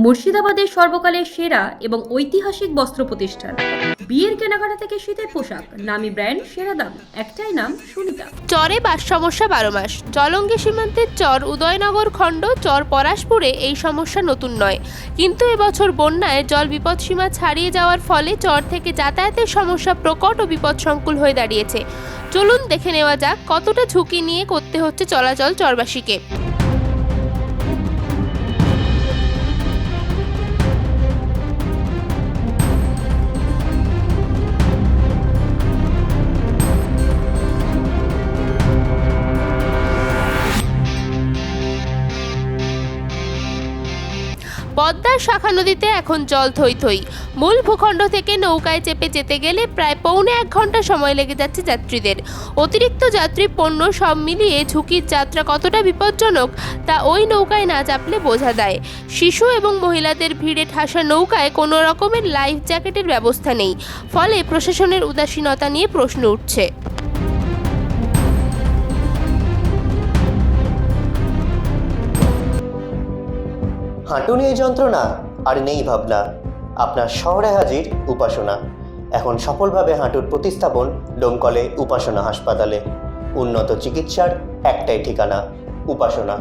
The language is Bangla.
মুর্শিদাবাদের সর্বকালের সেরা এবং ঐতিহাসিক বস্ত্র প্রতিষ্ঠান। বিয়ের কেনাকাটা থেকে শীতের পোশাক, নামি ব্র্যান্ড, সেরা দাম, একটাই নাম, সুনিতা। চরে বাস সমস্যা 12 মাস। জলঙ্গি সীমান্তের চর উদয়নগর খণ্ড চর পলাশপুরে এই সমস্যা নতুন নয়, কিন্তু এবছর বন্যায় জল বিপদসীমা ছাড়িয়ে যাওয়ার ফলে চর থেকে যাতায়াতের সমস্যা প্রকট ও বিপদসংকুল হয়ে দাঁড়িয়েছে। চলুন দেখে নেওয়া যাক কতটা ঝুঁকি নিয়ে করতে হচ্ছে চলাচল চরবাসীকে। পদ্মার শাখা নদীতে এখন জল থই থই। মূল ভূখণ্ড থেকে নৌকায় চেপে যেতে গেলে প্রায় পৌনে 1 ঘন্টা সময় লেগে যাচ্ছে যাত্রীদের। অতিরিক্ত যাত্রী, পণ্য সব মিলিয়ে ঝুঁকির যাত্রা কতটা বিপজ্জনক তা ওই নৌকায় না চাপলে বোঝা দেয়। শিশু এবং মহিলাদের ভিড়ে ঠাসা নৌকায় কোনো রকমের লাইফ জ্যাকেটের ব্যবস্থা নেই, ফলে প্রশাসনের উদাসীনতা নিয়ে প্রশ্ন উঠছে। হাঁটু নিয়ে যন্ত্রণা আর নেই ভাবনা, আপনার শহরে হাজির উপাসনা। এখন সফলভাবে হাঁটুর প্রতিস্থাপন ডোমকলে উপাসনা হাসপাতালে। উন্নত চিকিৎসার একটাই ঠিকানা, উপাসনা।